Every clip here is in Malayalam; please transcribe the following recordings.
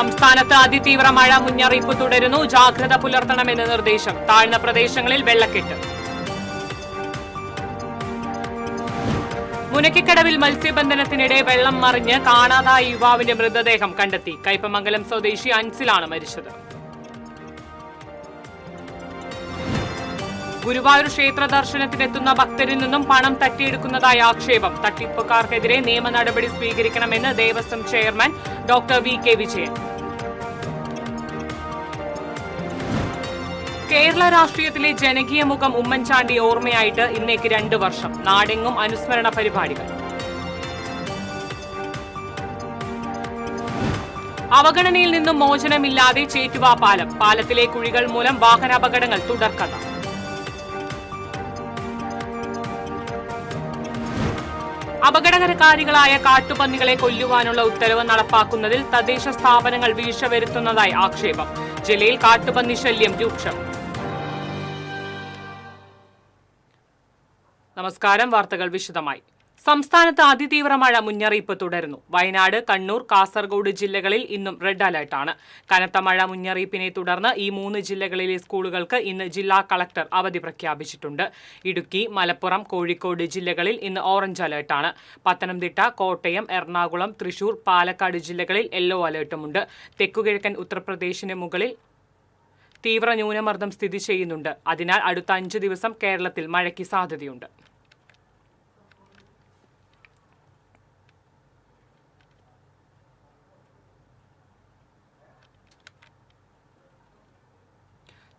സംസ്ഥാനത്ത് അതിതീവ്ര മഴ മുന്നറിയിപ്പ് തുടരുന്നു. ജാഗ്രത പുലർത്തണമെന്ന് നിർദ്ദേശം. താഴ്ന്ന പ്രദേശങ്ങളിൽ വെള്ളക്കെട്ട്. മുനയ്ക്കക്കടവിൽ മത്സ്യബന്ധനത്തിനിടെ വെള്ളം മറിഞ്ഞ് കാണാതായ യുവാവിന്റെ മൃതദേഹം കണ്ടെത്തി. കയ്പമംഗലം സ്വദേശി അൻസിലാണ് മരിച്ചത്. ഗുരുവായൂർ ക്ഷേത്ര ദർശനത്തിനെത്തുന്ന ഭക്തരിൽ നിന്നും പണം തട്ടിയെടുക്കുന്നതായി ആക്ഷേപം. തട്ടിപ്പുകാർക്കെതിരെ നിയമ നടപടി സ്വീകരിക്കണമെന്ന് Devaswom chairman doctor VK Vijayan. Kerala രാഷ്ട്രീയത്തിലെ ജനകീയ മുഖം ഉമ്മൻചാണ്ടി ഓർമ്മയായിട്ട് ഇന്നേക്ക് 2 വർഷം. നാടെങ്ങും അനുസ്മരണ പരിപാടികൾ. അവഗണനയിൽ നിന്നും മോചനമില്ലാതെ ചേറ്റുവ പാലം. പാലത്തിലെ കുഴികൾ മൂലം വാഹനാപകടങ്ങൾ തുടർക്കഥ. അപകടകാരികളായ കാട്ടുപന്നികളെ കൊല്ലുവാനുള്ള ഉത്തരവ് നടപ്പാക്കുന്നതിൽ തദ്ദേശ സ്ഥാപനങ്ങൾ വീഴ്ച വരുത്തുന്നതായി ആക്ഷേപം. ജില്ലയിൽ കാട്ടുപന്നി ശല്യം രൂക്ഷം. നമസ്കാരം. വാർത്തകൾ വിശദമായി. സംസ്ഥാനത്ത് അതിതീവ്ര മഴ മുന്നറിയിപ്പ് തുടരുന്നു. വയനാട്, കണ്ണൂർ, കാസർഗോഡ് ജില്ലകളിൽ ഇന്നും റെഡ് അലർട്ടാണ്. കനത്ത മഴ മുന്നറിയിപ്പിനെ തുടർന്ന് ഈ 3 ജില്ലകളിലെ സ്കൂളുകൾക്ക് ഇന്ന് ജില്ലാ കളക്ടർ അവധി പ്രഖ്യാപിച്ചിട്ടുണ്ട്. ഇടുക്കി, മലപ്പുറം, കോഴിക്കോട് ജില്ലകളിൽ ഇന്ന് ഓറഞ്ച് അലർട്ടാണ്. പത്തനംതിട്ട, കോട്ടയം, എറണാകുളം, തൃശൂർ, പാലക്കാട് ജില്ലകളിൽ യെല്ലോ അലർട്ടുമുണ്ട്. തെക്കുകിഴക്കൻ ഉത്തർപ്രദേശിന് മുകളിൽ തീവ്ര ന്യൂനമർദ്ദം സ്ഥിതി ചെയ്യുന്നുണ്ട്. അതിനാൽ അടുത്ത 5 ദിവസം കേരളത്തിൽ മഴയ്ക്ക് സാധ്യതയുണ്ട്.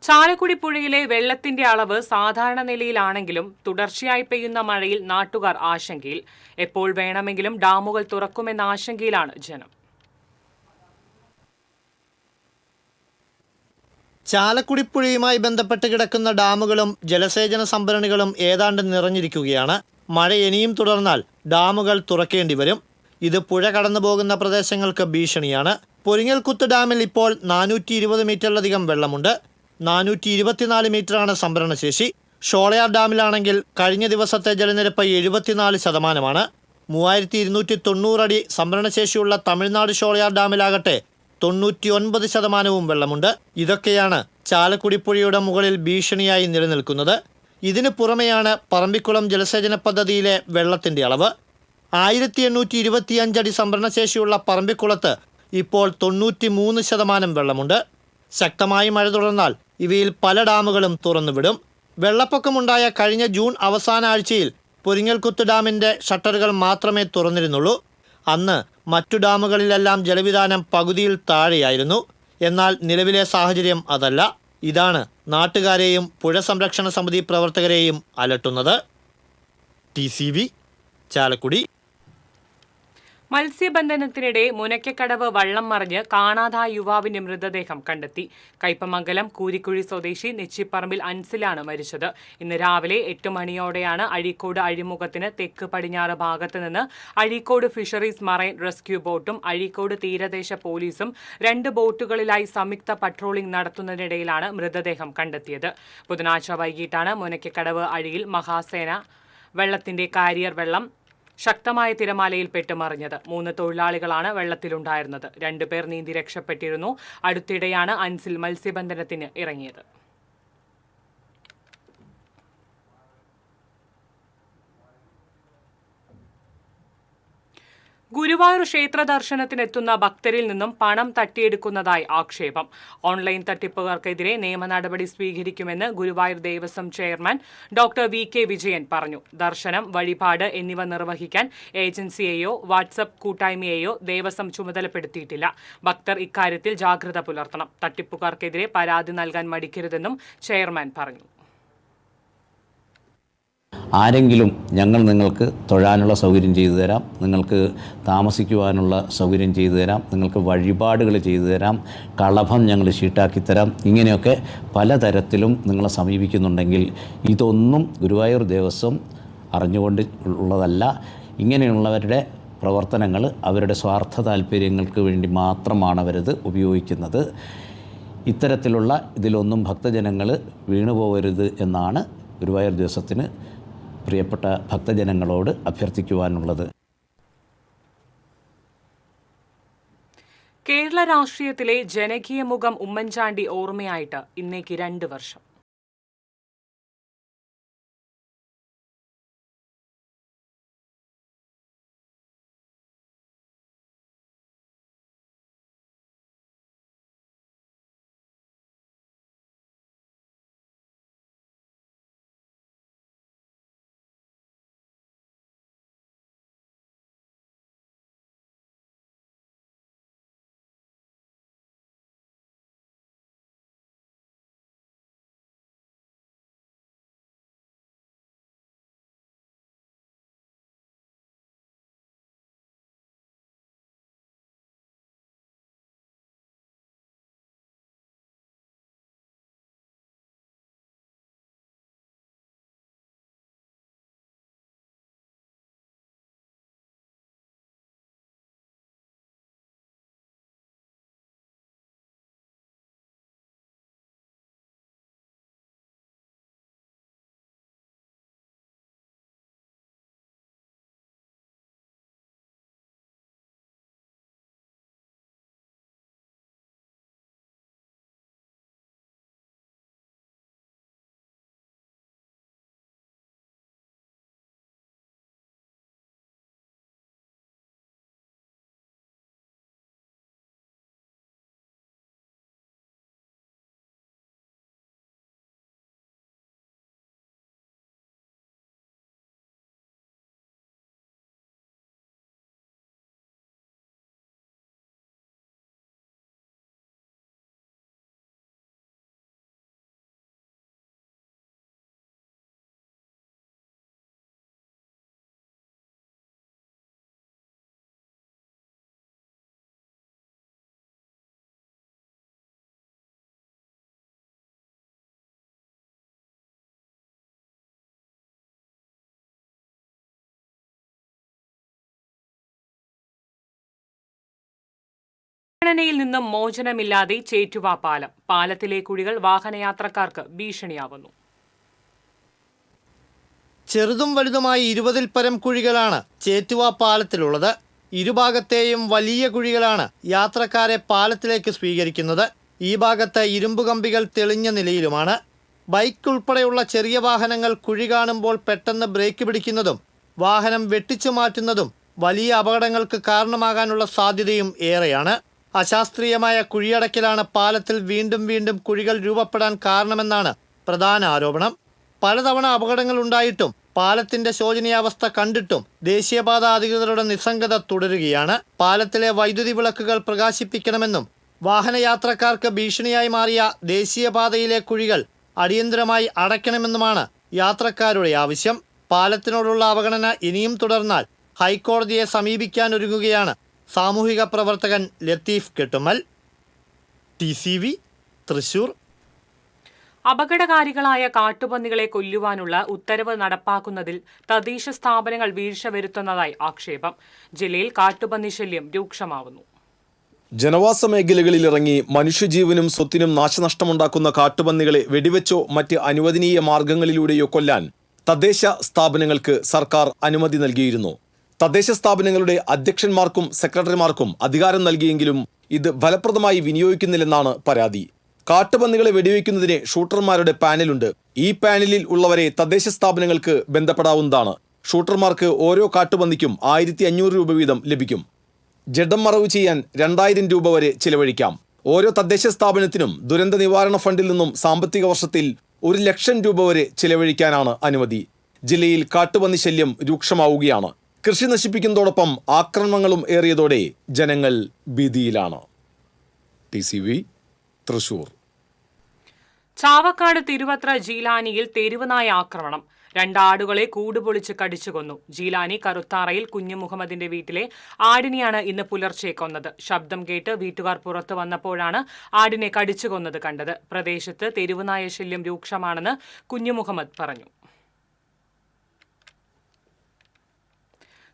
ചാലക്കുടി പുഴയിലെ വെള്ളത്തിന്റെ അളവ് സാധാരണ നിലയിലാണെങ്കിലും തുടർച്ചയായി പെയ്യുന്ന മഴയിൽ നാട്ടുകാർ ആശങ്കയിൽ. എപ്പോൾ വേണമെങ്കിലും ഡാമുകൾ തുറക്കുമെന്ന ആശങ്കയിലാണ് ജനം. ചാലക്കുടി പുഴയുമായി ബന്ധപ്പെട്ട് കിടക്കുന്ന ഡാമുകളും ജലസേചന സംഭരണികളും ഏതാണ്ട് നിറഞ്ഞിരിക്കുകയാണ്. മഴ ഇനിയും തുടർന്നാൽ ഡാമുകൾ തുറക്കേണ്ടി വരും. ഇത് പുഴ കടന്നു പോകുന്ന പ്രദേശങ്ങൾക്ക് ഭീഷണിയാണ്. പൊരിങ്ങൽകുത്ത് ഡാമിൽ ഇപ്പോൾ 420 മീറ്ററിലധികം വെള്ളമുണ്ട്. 424 മീറ്ററാണ് സംഭരണശേഷി. ഷോളയാർ ഡാമിലാണെങ്കിൽ കഴിഞ്ഞ ദിവസത്തെ ജലനിരപ്പ് 74%. 3290 അടി സംഭരണശേഷിയുള്ള തമിഴ്നാട് ഷോളയാർ ഡാമിലാകട്ടെ 99% വെള്ളമുണ്ട്. ഇതൊക്കെയാണ് ചാലക്കുടി പുഴയുടെ മുകളിൽ ഭീഷണിയായി നിലനിൽക്കുന്നത്. ഇതിനു പുറമെയാണ് പറമ്പിക്കുളം ജലസേചന പദ്ധതിയിലെ വെള്ളത്തിന്റെ അളവ്. 1825 അടി സംഭരണശേഷിയുള്ള പറമ്പിക്കുളത്ത് ഇപ്പോൾ 93% വെള്ളമുണ്ട്. ശക്തമായി മഴ തുടർന്നാൽ ഇവയിൽ പല ഡാമുകളും തുറന്നുവിടും. വെള്ളപ്പൊക്കമുണ്ടായ കഴിഞ്ഞ ജൂൺ അവസാന ആഴ്ചയിൽ പൊരിങ്ങൽകുത്ത് ഡാമിന്റെ ഷട്ടറുകൾ മാത്രമേ തുറന്നിരുന്നുള്ളൂ. അന്ന് മറ്റു ഡാമുകളിലെല്ലാം ജലവിധാനം പകുതിയിൽ താഴെയായിരുന്നു. എന്നാൽ നിലവിലെ സാഹചര്യം അതല്ല. ഇതാണ് നാട്ടുകാരെയും പുഴ സംരക്ഷണ സമിതി പ്രവർത്തകരെയും അലട്ടുന്നത്. TCV ചാലക്കുടി. മത്സ്യബന്ധനത്തിനിടെ മുനയ്ക്കക്കടവ് വള്ളം മറിഞ്ഞ് കാണാതായ യുവാവിന്റെ മൃതദേഹം കണ്ടെത്തി. കയ്പമംഗലം കൂരിക്കുഴി സ്വദേശി നെച്ചിപ്പറമ്പിൽ അൻസിലാണ് മരിച്ചത്. ഇന്ന് രാവിലെ 8 മണിയോടെയാണ് അഴീക്കോട് അഴിമുഖത്തിന് തെക്ക് പടിഞ്ഞാറ് ഭാഗത്ത് നിന്ന് അഴീക്കോട് ഫിഷറീസ് മറൈൻ റെസ്ക്യൂ ബോട്ടും അഴീക്കോട് തീരദേശ പോലീസും 2 ബോട്ടുകളിലായി സംയുക്ത പട്രോളിംഗ് നടത്തുന്നതിനിടയിലാണ് മൃതദേഹം കണ്ടെത്തിയത്. ബുധനാഴ്ച വൈകിട്ടാണ് മുനയ്ക്കക്കടവ് അഴിയിൽ മഹാസേന വെള്ളത്തിന്റെ കാരിയർ വെള്ളം ശക്തമായ തിരമാലയിൽപ്പെട്ട് മറിഞ്ഞത്. 3 തൊഴിലാളികളാണ് വെള്ളത്തിലുണ്ടായിരുന്നത്. 2 പേർ നീന്തി രക്ഷപ്പെട്ടിരുന്നു. അടുത്തിടെയാണ് അൻസിൽ മത്സ്യബന്ധനത്തിന് ഇറങ്ങിയത്. ഗുരുവായൂർ ക്ഷേത്ര ദർശനത്തിനെത്തുന്ന ഭക്തരിൽ നിന്നും പണം തട്ടിയെടുക്കുന്നതായി ആക്ഷേപം. ഓൺലൈൻ തട്ടിപ്പുകാർക്കെതിരെ നിയമ നടപടി സ്വീകരിക്കുമെന്ന് Guruvayur Devaswom chairman doctor VK Vijayan പറഞ്ഞു. ദർശനം, വഴിപാട് എന്നിവ നിർവഹിക്കാൻ ഏജൻസിയെയോ വാട്സ്ആപ്പ് കൂട്ടായ്മയെയോ ദേവസ്വം ചുമതലപ്പെടുത്തിയിട്ടില്ല. ഭക്തർ ഇക്കാര്യത്തിൽ ജാഗ്രത പുലർത്തണം. തട്ടിപ്പുകാർക്കെതിരെ പരാതി നൽകാൻ മടിക്കരുതെന്നും ചെയർമാൻ പറഞ്ഞു. ആരെങ്കിലും ഞങ്ങൾ നിങ്ങൾക്ക് തൊഴാനുള്ള സൗകര്യം ചെയ്തു തരാം, നിങ്ങൾക്ക് താമസിക്കുവാനുള്ള സൗകര്യം ചെയ്തു തരാം, നിങ്ങൾക്ക് വഴിപാടുകൾ ചെയ്തു തരാം, കളഭം ഞങ്ങൾ ഷീട്ടാക്കി തരാം, ഇങ്ങനെയൊക്കെ പലതരത്തിലും നിങ്ങളെ സമീപിക്കുന്നുണ്ടെങ്കിൽ ഇതൊന്നും ഗുരുവായൂർ ദേവസ്വം അറിഞ്ഞുകൊണ്ട് ഉള്ളതല്ല. ഇങ്ങനെയുള്ളവരുടെ പ്രവർത്തനങ്ങൾ അവരുടെ സ്വാർത്ഥ താല്പര്യങ്ങൾക്ക് വേണ്ടി മാത്രമാണ് അവരത് ഉപയോഗിക്കുന്നത്. ഇത്തരത്തിലുള്ള ഇതിലൊന്നും ഭക്തജനങ്ങൾ വീണുപോകരുത് എന്നാണ് ഗുരുവായൂർ ദേവസ്വത്തിന് പ്രിയപ്പെട്ട ഭക്തജനങ്ങളോട് അഭ്യർത്ഥിക്കുവാനുള്ളത്. കേരള രാഷ്ട്രീയത്തിലെ ജനകീയ മുഖം ഉമ്മൻചാണ്ടി ഓർമ്മയായിട്ട് ഇന്നേക്ക് 2 വർഷം. യിൽ നിന്നും മോചനമില്ലാതെ ചേറ്റുവ പാലം. പാലത്തിലെ കുഴികൾ വാഹനയാത്രക്കാർക്ക് ഭീഷണിയാവുന്നു. ചെറുതും വലുതുമായി 20-ൽ പരം കുഴികളാണ് ചേറ്റുവ പാലത്തിലുള്ളത്. ഇരുഭാഗത്തെയും വലിയ കുഴികളാണ് യാത്രക്കാരെ പാലത്തിലേക്ക് സ്വീകരിക്കുന്നത്. ഈ ഭാഗത്ത് ഇരുമ്പ് കമ്പികൾ തെളിഞ്ഞ നിലയിലുമാണ്. ബൈക്ക് ഉൾപ്പെടെയുള്ള ചെറിയ വാഹനങ്ങൾ കുഴി കാണുമ്പോൾ പെട്ടെന്ന് ബ്രേക്ക് പിടിക്കുന്നതും വാഹനം വെട്ടിച്ചു മാറ്റുന്നതും വലിയ അപകടങ്ങൾക്ക് കാരണമാകാനുള്ള സാധ്യതയും ഏറെയാണ്. അശാസ്ത്രീയമായ കുഴിയടക്കലാണ് പാലത്തിൽ വീണ്ടും വീണ്ടും കുഴികൾ രൂപപ്പെടാൻ കാരണമെന്നാണ് പ്രധാന ആരോപണം. പലതവണ അപകടങ്ങൾ ഉണ്ടായിട്ടും പാലത്തിന്റെ ശോചനീയാവസ്ഥ കണ്ടിട്ടും ദേശീയപാത അധികൃതരുടെ നിസ്സംഗത തുടരുകയാണ്. പാലത്തിലെ വൈദ്യുതി വിളക്കുകൾ പ്രകാശിപ്പിക്കണമെന്നും വാഹനയാത്രക്കാർക്ക് ഭീഷണിയായി മാറിയ ദേശീയപാതയിലെ കുഴികൾ അടിയന്തരമായി അടയ്ക്കണമെന്നുമാണ് യാത്രക്കാരുടെ ആവശ്യം. പാലത്തിനോടുള്ള അവഗണന ഇനിയും തുടർന്നാൽ ഹൈക്കോടതിയെ സമീപിക്കാനൊരുങ്ങുകയാണ് സാമൂഹിക പ്രവർത്തകൻ ലത്തീഫ് കെട്ടുമൽ. TCV തൃശൂർ. അപകടകാരികളായ കാട്ടുപന്നികളെ കൊല്ലുവാനുള്ള ഉത്തരവ് നടപ്പാക്കുന്നതിൽ തദ്ദേശ സ്ഥാപനങ്ങൾ വീഴ്ച വരുത്തുന്നതായി ആക്ഷേപം. ജില്ലയിൽ കാട്ടുപന്നി ശല്യം രൂക്ഷമാവുന്നു. ജനവാസ മേഖലകളിലിറങ്ങി മനുഷ്യജീവനും സ്വത്തിനും നാശനഷ്ടമുണ്ടാക്കുന്ന കാട്ടുപന്നികളെ വെടിവെച്ചോ മറ്റ് അനുവദനീയ മാർഗങ്ങളിലൂടെയോ കൊല്ലാൻ തദ്ദേശ സ്ഥാപനങ്ങൾക്ക് സർക്കാർ അനുമതി നൽകിയിരുന്നു. തദ്ദേശ സ്ഥാപനങ്ങളുടെ അധ്യക്ഷന്മാർക്കും സെക്രട്ടറിമാർക്കും അധികാരം നൽകിയെങ്കിലും ഇത് ഫലപ്രദമായി വിനിയോഗിക്കുന്നില്ലെന്നാണ് പരാതി. കാട്ടുപന്നികളെ വെടിവെക്കുന്നതിന് ഷൂട്ടർമാരുടെ പാനലുണ്ട്. ഈ പാനലിൽ ഉള്ളവരെ തദ്ദേശ സ്ഥാപനങ്ങൾക്ക് ബന്ധപ്പെടാവുന്നതാണ്. ഷൂട്ടർമാർക്ക് ഓരോ കാട്ടുപന്നിക്കും 1500 രൂപ വീതം ലഭിക്കും. ജഡം മറവ് ചെയ്യാൻ 2000 രൂപ വരെ ചിലവഴിക്കാം. ഓരോ തദ്ദേശ സ്ഥാപനത്തിനും ദുരന്ത നിവാരണ ഫണ്ടിൽ നിന്നും സാമ്പത്തിക വർഷത്തിൽ 1 ലക്ഷം രൂപ വരെ ചിലവഴിക്കാനാണ് അനുമതി. ജില്ലയിൽ കാട്ടുപന്നി ശല്യം രൂക്ഷമാവുകയാണ്. കൃഷി നശിപ്പിക്കുന്നതോടൊപ്പം ആക്രമണങ്ങളും ഏറിയതോടെ ജനങ്ങൾ ഭീതിയിലാണ്. TCV തൃശൂർ. ചാവക്കാട് തിരുവത്ര ജീലാനിയിൽ തെരുവുനായ ആക്രമണം. 2 ആടുകളെ കൂടുപൊളിച്ച് കടിച്ചുകൊന്നു. ജീലാനി കറുത്താറയിൽ കുഞ്ഞു മുഹമ്മദിന്റെ വീട്ടിലെ ആടിനെയാണ് ഇന്ന് പുലർച്ചെ കൊന്നത്. ശബ്ദം കേട്ട് വീട്ടുകാർ പുറത്തു വന്നപ്പോഴാണ് ആടിനെ കടിച്ചുകൊന്നത് കണ്ടത്. പ്രദേശത്ത് തെരുവുനായ ശല്യം രൂക്ഷമാണെന്ന് കുഞ്ഞു മുഹമ്മദ് പറഞ്ഞു.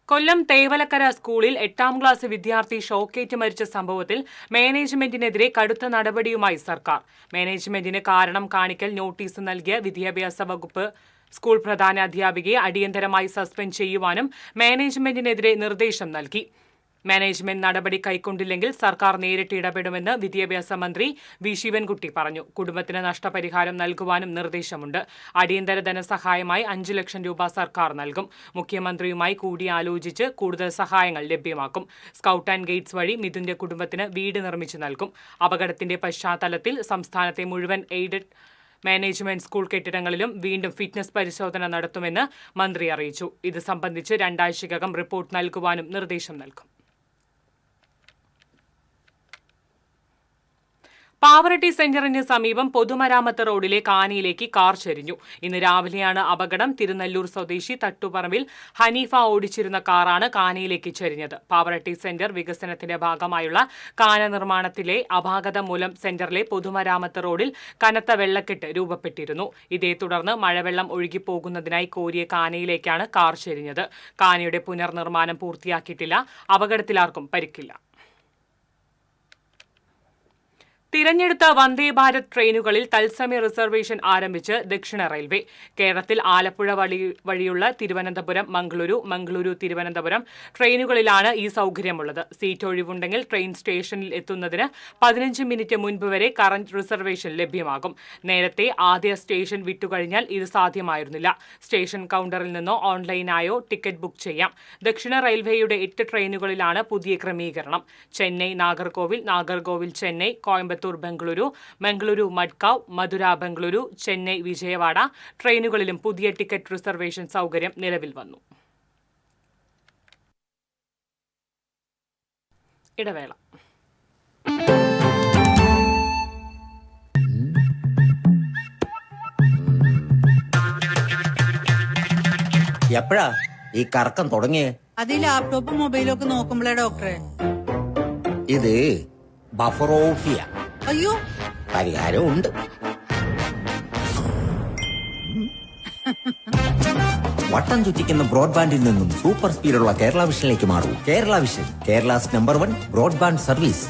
കൊല്ലം തേവലക്കര സ്കൂളിൽ 8ാം ക്ലാസ് വിദ്യാർത്ഥി ഷോക്കേറ്റ് മരിച്ച സംഭവത്തിൽ മാനേജ്മെന്റിനെതിരെ കടുത്ത നടപടിയുമായി സർക്കാർ. മാനേജ്മെന്റിന് കാരണം കാണിക്കൽ നോട്ടീസ് നൽകിയ വിദ്യാഭ്യാസ വകുപ്പ് സ്കൂൾ പ്രധാനാധ്യാപികയെ അടിയന്തരമായി സസ്പെൻഡ് ചെയ്യുവാനും മാനേജ്മെന്റിനെതിരെ നിർദ്ദേശം നൽകി. മാനേജ്മെന്റ് നടപടി കൈക്കൊണ്ടില്ലെങ്കിൽ സർക്കാർ നേരിട്ട് ഇടപെടുമെന്ന് വിദ്യാഭ്യാസ മന്ത്രി വി ശിവൻകുട്ടി പറഞ്ഞു. കുടുംബത്തിന് നഷ്ടപരിഹാരം നൽകുവാനും നിർദ്ദേശമുണ്ട്. അടിയന്തര ധനസഹായമായി 5 ലക്ഷം രൂപ സർക്കാർ നൽകും. മുഖ്യമന്ത്രിയുമായി കൂടിയാലോചിച്ച് കൂടുതൽ സഹായങ്ങൾ ലഭ്യമാക്കും. സ്കൗട്ട് ആൻഡ് ഗൈഡ്സ് വഴി മിഥുന്റെ കുടുംബത്തിന് വീട് നിർമ്മിച്ചു നൽകും. അപകടത്തിന്റെ പശ്ചാത്തലത്തിൽ സംസ്ഥാനത്തെ മുഴുവൻ എയ്ഡഡ് മാനേജ്മെന്റ് സ്കൂൾ കെട്ടിടങ്ങളിലും വീണ്ടും ഫിറ്റ്നസ് പരിശോധന നടത്തുമെന്ന് മന്ത്രി അറിയിച്ചു. ഇത് സംബന്ധിച്ച് 2 ആഴ്ചയ്ക്കകം റിപ്പോർട്ട് നൽകുവാനും നിർദ്ദേശം നൽകും. പാവറട്ടി സെന്ററിന് സമീപം പൊതുമരാമത്ത് റോഡിലെ കാനയിലേക്ക് കാർ ചെരിഞ്ഞു. ഇന്ന് രാവിലെയാണ് അപകടം. തിരുനെല്ലൂർ സ്വദേശി തട്ടുപറമ്പിൽ ഹനീഫ ഓടിച്ചിരുന്ന കാറാണ് കാനയിലേക്ക് ചെരിഞ്ഞത്. പാവറട്ടി സെന്റർ വികസനത്തിന്റെ ഭാഗമായുള്ള കാന നിർമ്മാണത്തിലെ അപാകത മൂലം സെന്ററിലെ പൊതുമരാമത്ത് റോഡിൽ കനത്ത വെള്ളക്കെട്ട് രൂപപ്പെട്ടിരുന്നു. ഇതേ തുടർന്ന് മഴവെള്ളം ഒഴുകിപ്പോകുന്നതിനായി കോരിയ കാനയിലേക്കാണ് കാർ ചെരിഞ്ഞത്. കാനയുടെ പുനർനിർമ്മാണം പൂർത്തിയാക്കിയിട്ടില്ല. അപകടത്തിലാർക്കും പരിക്കില്ല. തിരഞ്ഞെടുത്ത വന്ദേ ഭാരത് ട്രെയിനുകളിൽ തത്സമയ റിസർവേഷൻ ആരംഭിച്ച് ദക്ഷിണ റെയിൽവേ. കേരളത്തിൽ ആലപ്പുഴ വഴിയുള്ള തിരുവനന്തപുരം മംഗളൂരു തിരുവനന്തപുരം ട്രെയിനുകളിലാണ് ഈ സൗകര്യമുള്ളത്. സീറ്റ് ഒഴിവുണ്ടെങ്കിൽ ട്രെയിൻ സ്റ്റേഷനിൽ എത്തുന്നതിന് 15 മിനിറ്റ് മുൻപ് വരെ കറന്റ് റിസർവേഷൻ ലഭ്യമാകും. നേരത്തെ ആദ്യ സ്റ്റേഷൻ വിട്ടുകഴിഞ്ഞാൽ ഇത് സാധ്യമായിരുന്നില്ല. സ്റ്റേഷൻ കൗണ്ടറിൽ നിന്നോ ഓൺലൈനായോ ടിക്കറ്റ് ബുക്ക് ചെയ്യാം. ദക്ഷിണ റെയിൽവേയുടെ 8 ട്രെയിനുകളിലാണ് പുതിയ ക്രമീകരണം. ചെന്നൈ നാഗർകോവിൽ ചെന്നൈ, കോയമ്പത്തൂർ മംഗളൂരു മഡ്ഗാവ്, മധുര ബംഗളൂരു, ചെന്നൈ വിജയവാഡ ട്രെയിനുകളിലും പുതിയ ടിക്കറ്റ് റിസർവേഷൻ സൗകര്യം നിലവിൽ വന്നു. ഇടവേള. എപ്പോഴാ ഈ കറക്കം തുടങ്ങിയേ? അത് ഈ ലാപ്ടോപ്പും മൊബൈലും ഒക്കെ നോക്കുമ്പോഴേ ഡോക്ടറെ. ഇത് ബഫറോഫിയ. അയ്യോ, പരിഹാരം ഉണ്ട്. വട്ടം ചുറ്റിക്കുന്ന ബ്രോഡ്ബാൻഡിൽ നിന്നും സൂപ്പർ സ്പീഡുള്ള കേരള വിഷനിലേക്ക് മാറൂ. Kerala vision, Kerala's number 1 broadband service.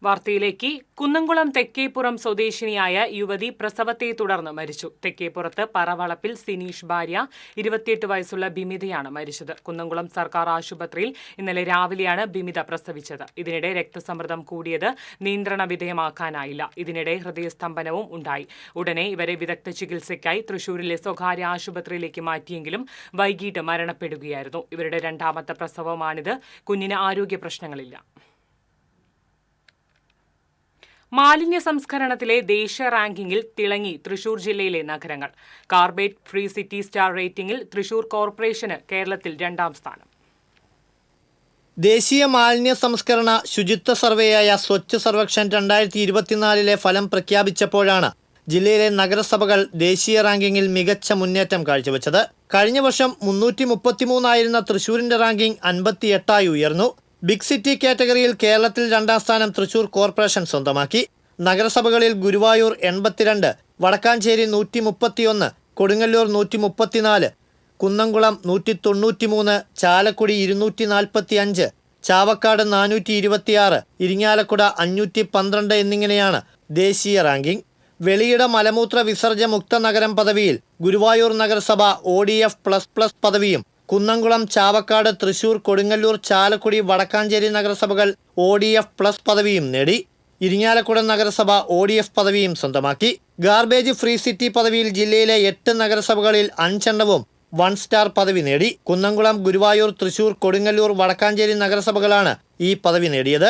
വാർത്തയിലേക്ക്. കുന്നംകുളം തെക്കേപ്പുറം സ്വദേശിനിയായ യുവതി പ്രസവത്തെ തുടർന്ന് മരിച്ചു. തെക്കേപ്പുറത്ത് പറവളപ്പിൽ സിനീഷ് ഭാര്യ 28 വയസ്സുള്ള ബിമിതയാണ് മരിച്ചത്. കുന്നംകുളം സർക്കാർ ആശുപത്രിയിൽ ഇന്നലെ രാവിലെയാണ് ബിമിത പ്രസവിച്ചത്. ഇതിനിടെ രക്തസമ്മർദ്ദം കൂടിയത് നിയന്ത്രണ വിധേയമാക്കാനായില്ല. ഇതിനിടെ ഹൃദയസ്തംഭനവും ഉണ്ടായി. ഉടനെ ഇവരെ വിദഗ്ധ ചികിത്സയ്ക്കായി തൃശൂരിലെ സ്വകാര്യ ആശുപത്രിയിലേക്ക് മാറ്റിയെങ്കിലും വൈകിട്ട് മരണപ്പെടുകയായിരുന്നു. ഇവരുടെ 2ാമത്തെ പ്രസവമാണിത്. കുഞ്ഞിന് ആരോഗ്യ പ്രശ്നങ്ങളില്ല. മാലിന്യ സംസ്കരണത്തിലെ ദേശീയ റാങ്കിങ്ങിൽ തിളങ്ങി തൃശൂർ ജില്ലയിലെ നഗരങ്ങൾ. കാർബേറ്റ് ഫ്രീ സിറ്റി സ്റ്റാർ റേറ്റിംഗിൽ തൃശൂർ കോർപ്പറേഷന് കേരളത്തിൽ 2ാം സ്ഥാനം. ദേശീയ മാലിന്യ സംസ്കരണ ശുചിത്വ സർവേയായ സ്വച്ഛ് സർവേക്ഷൺ 2024 ഫലം പ്രഖ്യാപിച്ചപ്പോഴാണ് ജില്ലയിലെ നഗരസഭകൾ ദേശീയ റാങ്കിങ്ങിൽ മികച്ച മുന്നേറ്റം കാഴ്ചവെച്ചത്. കഴിഞ്ഞ വർഷം 333 ആയിരുന്ന തൃശൂരിന്റെ റാങ്കിംഗ് 58 ഉയർന്നു. ബിഗ് സിറ്റി കാറ്റഗറിയിൽ കേരളത്തിൽ 2ാം സ്ഥാനം തൃശൂർ കോർപ്പറേഷൻ സ്വന്തമാക്കി. നഗരസഭകളിൽ ഗുരുവായൂർ 82, വടക്കാഞ്ചേരി 131, കൊടുങ്ങല്ലൂർ 134, കുന്നംകുളം 193, ചാലക്കുടി 245, ചാവക്കാട് 426, ഇരിങ്ങാലക്കുട 512 എന്നിങ്ങനെയാണ് ദേശീയ റാങ്കിംഗ്. വെളിയിട മലമൂത്ര വിസർജ്ജമുക്ത നഗരം പദവിയിൽ ഗുരുവായൂർ നഗരസഭ ODF++ പദവിയും കുന്നംകുളം, ചാവക്കാട്, തൃശൂർ, കൊടുങ്ങല്ലൂർ, ചാലക്കുടി, വടക്കാഞ്ചേരി നഗരസഭകൾ ODF+ പദവിയും നേടി. ഇരിങ്ങാലക്കുട നഗരസഭ ODF പദവിയും സ്വന്തമാക്കി. ഗാർബേജ് ഫ്രീ സിറ്റി പദവിയിൽ ജില്ലയിലെ 8 നഗരസഭകളിൽ 5 എണ്ണവും 1 സ്റ്റാർ പദവി നേടി. കുന്നംകുളം, ഗുരുവായൂർ, തൃശൂർ, കൊടുങ്ങല്ലൂർ, വടക്കാഞ്ചേരി നഗരസഭകളാണ് ഈ പദവി നേടിയത്.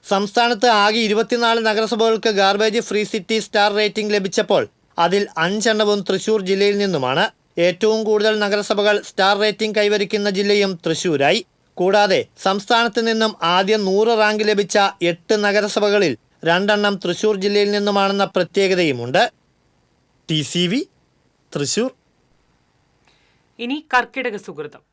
സംസ്ഥാനത്ത് ആകെ 24 നഗരസഭകൾക്ക് garbage free city star rating ലഭിച്ചപ്പോൾ അതിൽ 5 എണ്ണവും തൃശൂർ ജില്ലയിൽ നിന്നുമാണ്. ഏറ്റവും കൂടുതൽ നഗരസഭകൾ സ്റ്റാർ റേറ്റിംഗ് കൈവരിക്കുന്ന ജില്ലയും തൃശൂരായി. കൂടാതെ സംസ്ഥാനത്ത് നിന്നും ആദ്യം 100 റാങ്ക് ലഭിച്ച 8 നഗരസഭകളിൽ 2 എണ്ണം തൃശൂർ ജില്ലയിൽ നിന്നുമാണെന്ന പ്രത്യേകതയുമുണ്ട്. TCV തൃശൂർ. ഇനി കർക്കിടക സുകൃതം.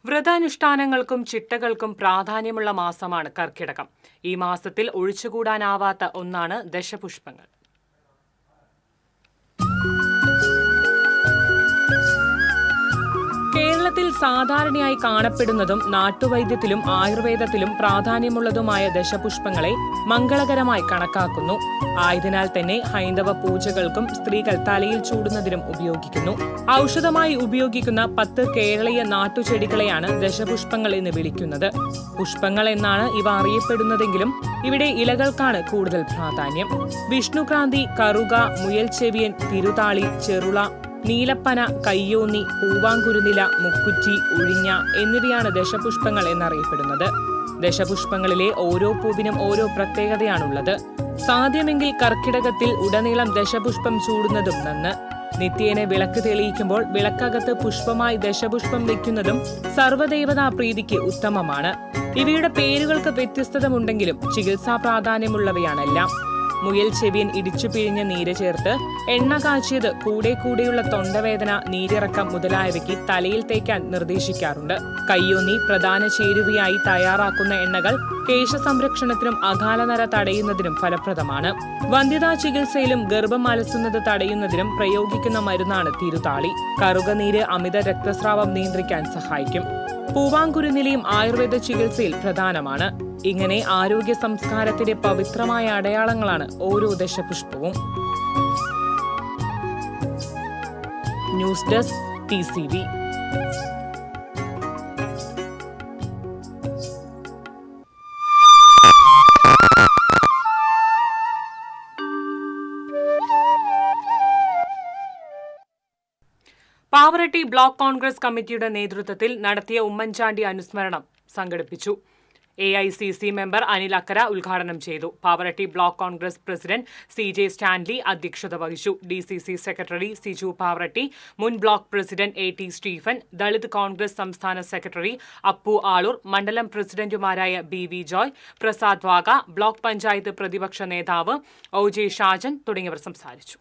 വ്രതാനുഷ്ഠാനങ്ങൾക്കും ചിട്ടകൾക്കും പ്രാധാന്യമുള്ള മാസമാണ് കർക്കിടകം. ഈ മാസത്തിൽ ഒഴിച്ചുകൂടാനാവാത്ത ഒന്നാണ് ദശപുഷ്പങ്ങൾ. കേരളത്തിൽ സാധാരണയായി കാണപ്പെടുന്നതും നാട്ടുവൈദ്യത്തിലും ആയുർവേദത്തിലും പ്രാധാന്യമുള്ളതുമായ ദശപുഷ്പങ്ങളെ മംഗളകരമായി കണക്കാക്കുന്നു. ആയതിനാൽ തന്നെ ഹൈന്ദവ പൂജകൾക്കും സ്ത്രീകൾ തലയിൽ ചൂടുന്നതിനും ഉപയോഗിക്കുന്നു. ഔഷധമായി ഉപയോഗിക്കുന്ന 10 കേരളീയ നാട്ടുചെടികളെയാണ് ദശപുഷ്പങ്ങൾ എന്ന് വിളിക്കുന്നത്. പുഷ്പങ്ങൾ എന്നാണ് ഇവ അറിയപ്പെടുന്നതെങ്കിലും ഇവിടെ ഇലകൾക്കാണ് കൂടുതൽ പ്രാധാന്യം. വിഷ്ണുക്രാന്തി, കറുക, മുയൽച്ചെവിയൻ, തിരുതാളി, ചെറുള, നീലപ്പന, കയ്യോന്നി, പൂവാങ്കുരുനില, മുക്കുറ്റി, ഉഴിഞ്ഞ എന്നിവയാണ് ദശപുഷ്പങ്ങൾ എന്നറിയപ്പെടുന്നത്. ദശപുഷ്പങ്ങളിലെ ഓരോ പൂവിനും ഓരോ പ്രത്യേകതയാണുള്ളത്. സാധ്യമെങ്കിൽ കർക്കിടകത്തിൽ ഉടനീളം ദശപുഷ്പം ചൂടുന്നതും നന്ന്. നിത്യേന വിളക്ക് തെളിയിക്കുമ്പോൾ വിളക്കകത്ത് പുഷ്പമായി ദശപുഷ്പം വെക്കുന്നതും സർവ്വദേവതാ പ്രീതിക്ക് ഉത്തമമാണ്. ഇവയുടെ പേരുകൾക്ക് വ്യത്യസ്തതമുണ്ടെങ്കിലും ചികിത്സാ പ്രാധാന്യമുള്ളവയാണെല്ലാം. മുയൽ ചെവിയൻ ഇടിച്ചു പിഴിഞ്ഞ നീര് ചേർത്ത് എണ്ണ കാച്ചിയത് കൂടെയുള്ള തൊണ്ടവേദന, നീരിറക്കം മുതലായവയ്ക്ക് തലയിൽ തേക്കാൻ നിർദ്ദേശിക്കാറുണ്ട്. കയ്യോന്നി പ്രധാന ചേരുവയായി തയ്യാറാക്കുന്ന എണ്ണകൾ കേശസംരക്ഷണത്തിനും അകാലനര തടയുന്നതിനും ഫലപ്രദമാണ്. വന്ധ്യതാ ചികിത്സയിലും ഗർഭം അലസുന്നത് തടയുന്നതിനും പ്രയോഗിക്കുന്ന മരുന്നാണ് തിരുതാളി. കറുകനീര് അമിത രക്തസ്രാവം നിയന്ത്രിക്കാൻ സഹായിക്കും. പൂവാങ്കുരുനിലയും ആയുർവേദ ചികിത്സയിൽ പ്രധാനമാണ്. ഇങ്ങനെ ആരോഗ്യ സംസ്കാരത്തിന്റെ പവിത്രമായ അടയാളങ്ങളാണ് ഓരോ ദശപുഷ്പവും. News desk TCV. Pavaratti block Congress കമ്മിറ്റിയുടെ നേതൃത്വത്തിൽ നടത്തിയ ഉമ്മൻചാണ്ടി അനുസ്മരണം സംഘടിപ്പിച്ചു. AICC മെമ്പർ അനിൽ അക്കര ഉദ്ഘാടനം ചെയ്തു. Pavaratti block Congress president CJ Stanley അധ്യക്ഷത വഹിച്ചു. DCC സെക്രട്ടറി സിജു പാവറട്ടി, മുൻ block president AT Stephen, Dalit Congress സംസ്ഥാന സെക്രട്ടറി അപ്പു ആളൂർ, മണ്ഡലം പ്രസിഡന്റുമാരായ BV Joy, Prasad Vaga, block panchayat പ്രതിപക്ഷ നേതാവ് OJ ഷാജൻ തുടങ്ങിയവർ സംസാരിച്ചു.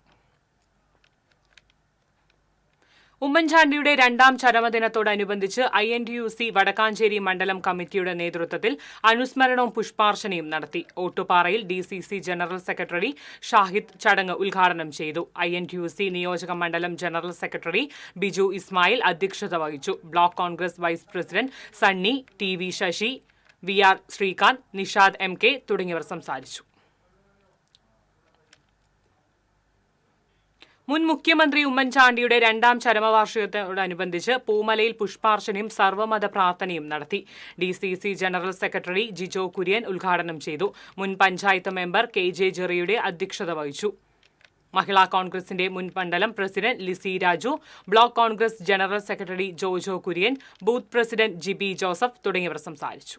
ഉമ്മൻചാണ്ടിയുടെ 2ാം ചരമദിനത്തോടനുബന്ധിച്ച് INTUC വടക്കാഞ്ചേരി മണ്ഡലം കമ്മിറ്റിയുടെ നേതൃത്വത്തിൽ അനുസ്മരണവും പുഷ്പാർച്ചനയും നടത്തി. ഓട്ടുപാറയിൽ DCC ജനറൽ സെക്രട്ടറി ഷാഹിദ് ചടങ്ങ് ഉദ്ഘാടനം ചെയ്തു. INTUC നിയോജക മണ്ഡലം ജനറൽ സെക്രട്ടറി ബിജു ഇസ്മായിൽ അധ്യക്ഷത വഹിച്ചു. Block Congress vice president Sunny, TV Sasi, VR Srikanth, Nishad MK തുടങ്ങിയവർ സംസാരിച്ചു. മുൻ മുഖ്യമന്ത്രി ഉമ്മൻചാണ്ടിയുടെ 2ാം ചരമവാർഷികത്തോടനുബന്ധിച്ച് പൂമലയിൽ പുഷ്പാർച്ചനയും സർവ്വമത പ്രാർത്ഥനയും നടത്തി. DCC general secretary Jijo Kurian ഉദ്ഘാടനം ചെയ്തു. മുൻ പഞ്ചായത്ത് മെമ്പർ KJ ജെറിയുടെ അധ്യക്ഷത വഹിച്ചു. മഹിളാ കോൺഗ്രസിന്റെ മുൻ മണ്ഡലം president Lissy Raju, block Congress general secretary Jojo Kurian, booth president Jibi Joseph തുടങ്ങിയവർ സംസാരിച്ചു.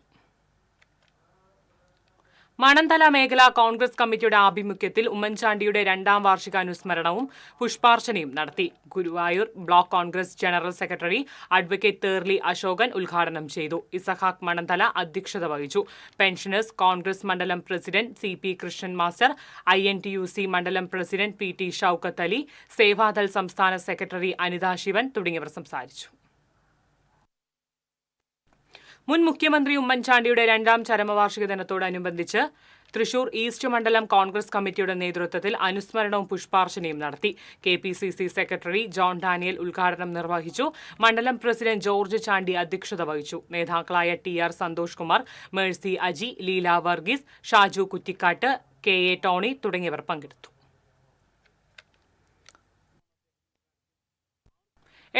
മണന്തല മേഖലാ കോൺഗ്രസ് കമ്മിറ്റിയുടെ ആഭിമുഖ്യത്തിൽ ഉമ്മൻചാണ്ടിയുടെ 2ാം വാർഷിക അനുസ്മരണവും പുഷ്പാർച്ചനയും നടത്തി. Guruvayur block Congress general secretary advocate Therli Ashokan ഉദ്ഘാടനം ചെയ്തു. ഇസഹാക്ക് മണന്തല അധ്യക്ഷത വഹിച്ചു. പെൻഷനേഴ്സ് കോൺഗ്രസ് മണ്ഡലം president CP Krishnan master, INTUC മണ്ഡലം പ്രസിഡന്റ് PT ഷൌക്കത്ത് അലി, സേവാദൾ സംസ്ഥാന സെക്രട്ടറി അനിത ശിവൻ തുടങ്ങിയവർ സംസാരിച്ചു. മുൻ മുഖ്യമന്ത്രി ഉമ്മൻചാണ്ടിയുടെ 2ാം ചരമവാർഷിക ദിനത്തോടനുബന്ധിച്ച് തൃശൂർ ഈസ്റ്റ് മണ്ഡലം കോൺഗ്രസ് കമ്മിറ്റിയുടെ നേതൃത്വത്തിൽ അനുസ്മരണവും പുഷ്പാർച്ചനയും നടത്തി. KPCC സെക്രട്ടറി ജോൺ ഡാനിയൽ ഉദ്ഘാടനം നിർവഹിച്ചു. മണ്ഡലം പ്രസിഡന്റ് ജോർജ് ചാണ്ടി അധ്യക്ഷത വഹിച്ചു. നേതാക്കളായ TR Santhosh Kumar, Mercy Aji, Leela Varghese, Shaju Kuttikkattu, KA Tony തുടങ്ങിയവർ പങ്കെടുത്തു.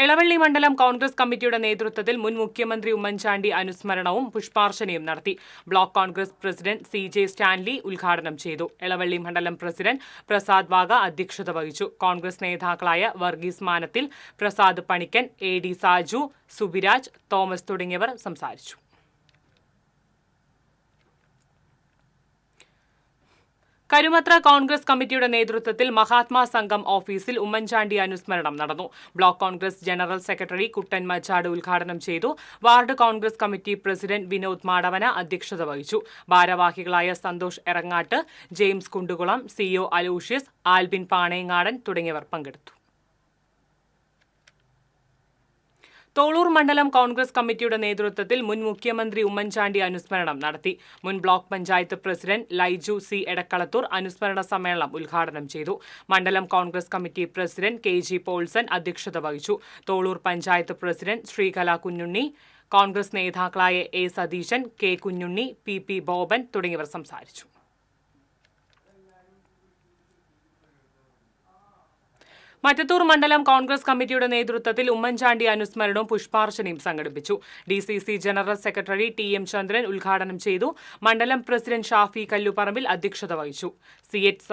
എളവള്ളി മണ്ഡലം കോൺഗ്രസ് കമ്മിറ്റിയുടെ നേതൃത്വത്തിൽ മുൻ മുഖ്യമന്ത്രി ഉമ്മൻചാണ്ടി അനുസ്മരണവും പുഷ്പാർച്ചനയും നടത്തി. Block Congress president CJ Stanley ഉദ്ഘാടനം ചെയ്തു. എളവള്ളി മണ്ഡലം പ്രസിഡന്റ് പ്രസാദ് വാഗ അധ്യക്ഷത വഹിച്ചു. കോൺഗ്രസ് നേതാക്കളായ വർഗീസ് മാനത്തിൽ, പ്രസാദ് പണിക്കൻ, AD സാജു, സുബിരാജ്, തോമസ് തുടങ്ങിയവർ സംസാരിച്ചു. കരുമത്ര കോൺഗ്രസ് കമ്മിറ്റിയുടെ നേതൃത്വത്തിൽ മഹാത്മാ സംഘം ഓഫീസിൽ ഉമ്മൻചാണ്ടി അനുസ്മരണം നടന്നു. Block Congress general secretary Kuttan Machad ഉദ്ഘാടനം ചെയ്തു. Ward Congress committee president Vinod Madavana അധ്യക്ഷത വഹിച്ചു. ഭാരവാഹികളായ Santhosh Erangattu, James Kundukulam, CO Aloysius, Albin Panengadan തുടങ്ങിയവർ പങ്കെടുത്തു. തോളൂർ മണ്ഡലം കോൺഗ്രസ് കമ്മിറ്റിയുടെ നേതൃത്വത്തിൽ മുൻ മുഖ്യമന്ത്രി ഉമ്മൻചാണ്ടി അനുസ്മരണം നടത്തി. മുൻ block panchayat president Laiju C Edakkalathur അനുസ്മരണ സമ്മേളനം ഉദ്ഘാടനം ചെയ്തു. മണ്ഡലം Congress committee president KG Paulson അധ്യക്ഷത വഹിച്ചു. തോളൂർ പഞ്ചായത്ത് പ്രസിഡന്റ് ശ്രീകല കുഞ്ഞുണ്ണി, കോൺഗ്രസ് നേതാക്കളായ A Satheesan, K Kunjunni, PP Boban തുടങ്ങിയവർ സംസാരിച്ചു. മറ്റത്തൂർ മണ്ഡലം കോൺഗ്രസ് കമ്മിറ്റിയുടെ നേതൃത്വത്തിൽ ഉമ്മൻചാണ്ടി അനുസ്മരണവും പുഷ്പാർച്ചനയും സംഘടിപ്പിച്ചു. DCC general secretary TM Chandran ഉദ്ഘാടനം ചെയ്തു. മണ്ഡലം പ്രസിഡന്റ് ഷാഫി കല്ലുപറമ്പിൽ അധ്യക്ഷത വഹിച്ചു. CH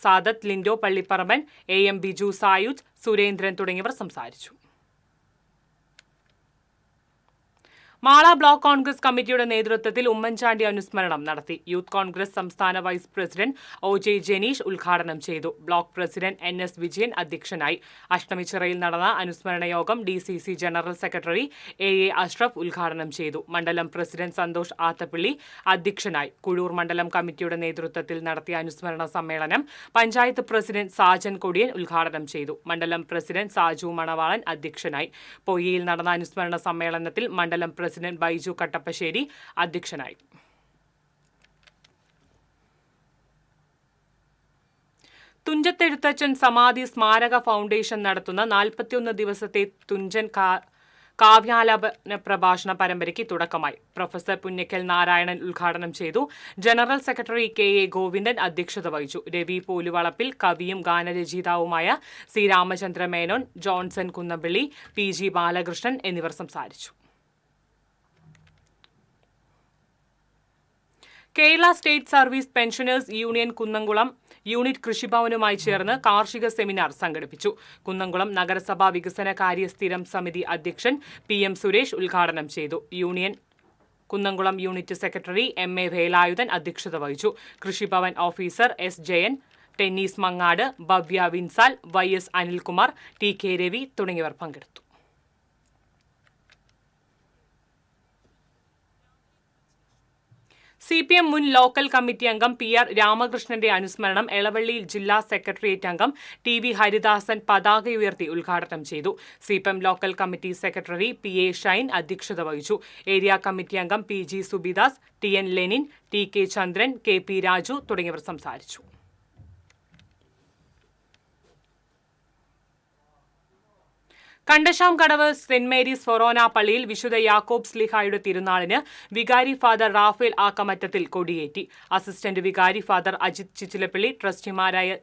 സാദത്ത്, ലിൻഡോ പള്ളിപ്പറമ്പൻ, AM ബിജു സായുജ്, സുരേന്ദ്രൻ തുടങ്ങിയവർ സംസാരിച്ചു. മാള ബ്ലോക്ക് കോൺഗ്രസ് കമ്മിറ്റിയുടെ നേതൃത്വത്തിൽ ഉമ്മൻചാണ്ടി അനുസ്മരണം നടത്തി. യൂത്ത് കോൺഗ്രസ് സംസ്ഥാന വൈസ് പ്രസിഡന്റ് OJ ജനീഷ് ഉദ്ഘാടനം ചെയ്തു. ബ്ലോക്ക് പ്രസിഡന്റ് NS വിജയൻ അധ്യക്ഷനായി. അഷ്ടമിച്ചിറയിൽ നടന്ന അനുസ്മരണ യോഗം DCC general secretary AA Ashraf ഉദ്ഘാടനം ചെയ്തു. മണ്ഡലം പ്രസിഡന്റ് സന്തോഷ് ആത്തപ്പള്ളി അധ്യക്ഷനായി. കുഴൂർ മണ്ഡലം കമ്മിറ്റിയുടെ നേതൃത്വത്തിൽ നടത്തിയ അനുസ്മരണ സമ്മേളനം പഞ്ചായത്ത് പ്രസിഡന്റ് സാജൻ കൊടിയൻ ഉദ്ഘാടനം ചെയ്തു. മണ്ഡലം പ്രസിഡന്റ് സാജു മണവാളൻ അധ്യക്ഷനായി. പൊയ്യയിൽ നടന്ന അനുസ്മരണ സമ്മേളനത്തിൽ മണ്ഡലം പ്രസിഡന്റ് ബൈജു കട്ടപ്പശ്ശേരി അധ്യക്ഷനായി. തുഞ്ചത്തെഴുത്തച്ഛൻ സമാധി സ്മാരക ഫൗണ്ടേഷൻ നടത്തുന്ന 41 ദിവസത്തെ തുഞ്ചൻ കാവ്യാലാപന പ്രഭാഷണ പരമ്പരയ്ക്ക് തുടക്കമായി. പ്രൊഫസർ പുന്നക്കൽ നാരായണൻ ഉദ്ഘാടനം ചെയ്തു. ജനറൽ സെക്രട്ടറി KA ഗോവിന്ദൻ അധ്യക്ഷത വഹിച്ചു. രവി പോലുവളപ്പിൽ കവിയും ഗാനരചയിതാവുമായ C Ramachandra Menon, Johnson Kunnappally, PG Balakrishnan എന്നിവർ സംസാരിച്ചു. Kerala state service pensioners union Kunnamkulam unit കൃഷിഭവനുമായി ചേർന്ന് കാർഷിക സെമിനാർ സംഘടിപ്പിച്ചു. കുന്നംകുളം നഗരസഭാ വികസനകാര്യ സ്ഥിരം സമിതി അധ്യക്ഷൻ PM സുരേഷ് ഉദ്ഘാടനം ചെയ്തു. Union Kunnamkulam unit secretary MA Velayudhan അധ്യക്ഷത വഹിച്ചു. Krishibhavan officer S Jayan, Tennis Mangad, Bhavya Vinsal, YS Anilkumar, TK Ravi തുടങ്ങിയവർ പങ്കെടുത്തു. CPM മുൻ ലോക്കൽ കമ്മിറ്റി അംഗം PR രാമകൃഷ്ണന്റെ അനുസ്മരണം എളവള്ളിയിൽ ജില്ലാ സെക്രട്ടേറിയറ്റ് അംഗം TV ഹരിദാസൻ പതാക ഉയർത്തി ഉദ്ഘാടനം ചെയ്തു. CPM local committee secretary PA Shine അധ്യക്ഷത വഹിച്ചു. ഏരിയ കമ്മിറ്റി അംഗം PG Subidas, TN Lenin, TK ചന്ദ്രൻ, KP രാജു തുടങ്ങിയവർ സംസാരിച്ചു. കണ്ടശാം കടവ് സെന്റ് മേരീസ് ഫൊറോന പള്ളിയിൽ വിശുദ്ധ യാക്കോബ് സ്ലീഹായുടെ തിരുനാളിന് വികാരി ഫാദർ റാഫേൽ ആക്കമറ്റത്തിൽ കൊടിയേറ്റി. അസിസ്റ്റന്റ് വികാരി ഫാദർ അജിത് ചിച്ചിലപ്പള്ളി, ട്രസ്റ്റിമാരായ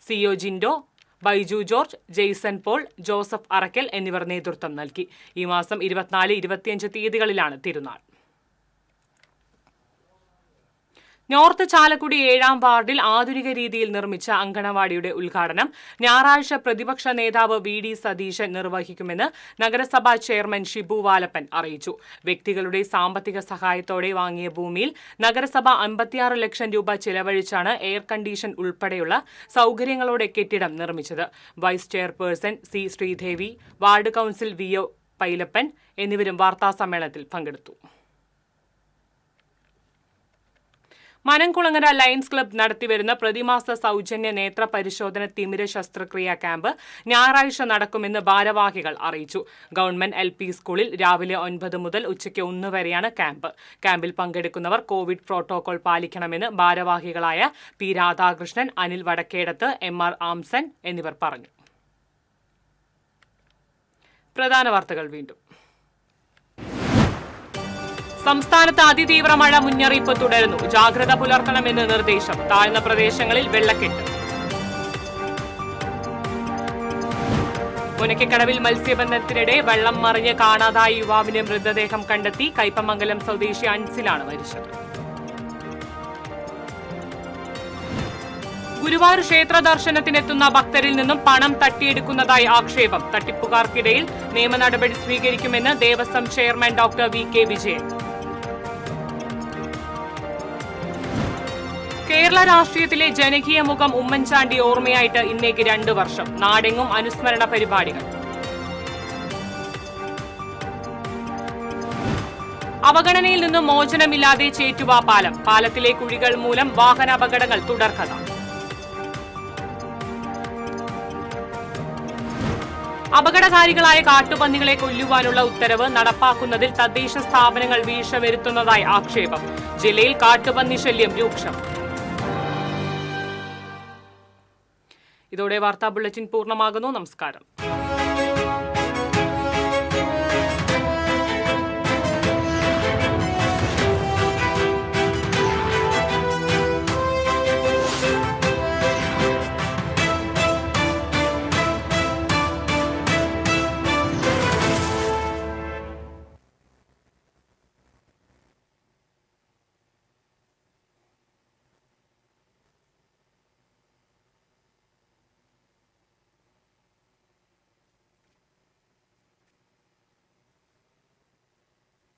CO Jindo, Baiju George, Jaison Paul, Joseph Arakkal എന്നിവർ നേതൃത്വം നൽകി. ഈ മാസം 24, 25 തീയതികളിലാണ് തിരുനാൾ. നോർത്ത് ചാലക്കുടി 7-ാം വാർഡിൽ ആധുനിക രീതിയിൽ നിർമ്മിച്ച അങ്കണവാടിയുടെ ഉദ്ഘാടനം ഞായറാഴ്ച പ്രതിപക്ഷ നേതാവ് VD സതീശൻ നിർവഹിക്കുമെന്ന് നഗരസഭാ ചെയർമാൻ ഷിബു വാലപ്പൻ അറിയിച്ചു. വ്യക്തികളുടെ സാമ്പത്തിക സഹായത്തോടെ വാങ്ങിയ ഭൂമിയിൽ നഗരസഭ 56 ലക്ഷം രൂപ ചെലവഴിച്ചാണ് എയർ കണ്ടീഷൻ ഉൾപ്പെടെയുള്ള സൗകര്യങ്ങളോടെ കെട്ടിടം നിർമ്മിച്ചത്. Vice chairperson C Sreedevi, ward council VO Pailappan എന്നിവരും വാർത്താസമ്മേളനത്തിൽ പങ്കെടുത്തു. മനംകുളങ്ങര ലയൺസ് ക്ലബ്ബ് നടത്തിവരുന്ന പ്രതിമാസ സൗജന്യ നേത്ര പരിശോധന തിമിര ശസ്ത്രക്രിയാ ക്യാമ്പ് ഞായറാഴ്ച നടക്കുമെന്ന് ഭാരവാഹികൾ അറിയിച്ചു. ഗവൺമെന്റ് LP സ്കൂളിൽ രാവിലെ 9 മുതൽ ഉച്ചയ്ക്ക് 1 വരെയാണ് ക്യാമ്പ്. ക്യാമ്പിൽ പങ്കെടുക്കുന്നവർ കോവിഡ് പ്രോട്ടോകോൾ പാലിക്കണമെന്ന് ഭാരവാഹികളായ P രാധാകൃഷ്ണൻ, അനിൽ വടക്കേടത്ത്, MR ആംസൻ എന്നിവർ പറഞ്ഞു. പ്രധാന വാർത്തകൾ വീണ്ടും. സംസ്ഥാനത്ത് അതിതീവ്ര മഴ മുന്നറിയിപ്പ് തുടരുന്നു. ജാഗ്രത പുലർത്തണമെന്ന് നിർദ്ദേശം. താഴ്ന്ന പ്രദേശങ്ങളിൽ വെള്ളക്കെട്ട്. മുനയ്ക്കക്കടവിൽ മത്സ്യബന്ധനത്തിനിടെ വെള്ളം മറിഞ്ഞ് കാണാതായ യുവാവിന്റെ മൃതദേഹം കണ്ടെത്തി. കയ്പമംഗലം സ്വദേശി അൻസിലാണ് മരിച്ചത്. ഗുരുവായൂർ ക്ഷേത്ര ദർശനത്തിനെത്തുന്ന ഭക്തരിൽ നിന്നും പണം തട്ടിയെടുക്കുന്നതായി ആക്ഷേപം. തട്ടിപ്പുകാർക്കിടയിൽ നിയമ നടപടി സ്വീകരിക്കുമെന്ന് Devaswom chairman doctor VK Vijayan. Kerala രാഷ്ട്രീയത്തിലെ ജനകീയ മുഖം ഉമ്മൻചാണ്ടി ഓർമ്മയായിട്ട് ഇന്നേക്ക് 2 വർഷം. നാടെങ്ങും അനുസ്മരണ പരിപാടികൾ. അവഗണനയിൽ നിന്നും മോചനമില്ലാതെ ചേറ്റുവ പാലം. പാലത്തിലെ കുഴികൾ മൂലം വാഹനാപകടങ്ങൾ തുടർക്കഥ. അപകടകാരികളായ കാട്ടുപന്നികളെ കൊല്ലുവാനുള്ള ഉത്തരവ് നടപ്പാക്കുന്നതിൽ തദ്ദേശ സ്ഥാപനങ്ങൾ വീഴ്ച വരുത്തുന്നതായി ആക്ഷേപം. ജില്ലയിൽ കാട്ടുപന്നി ശല്യം രൂക്ഷം. ഇതോടെ വാർത്താ ബുള്ളറ്റിൻ പൂർണ്ണമാകുന്നു. നമസ്കാരം.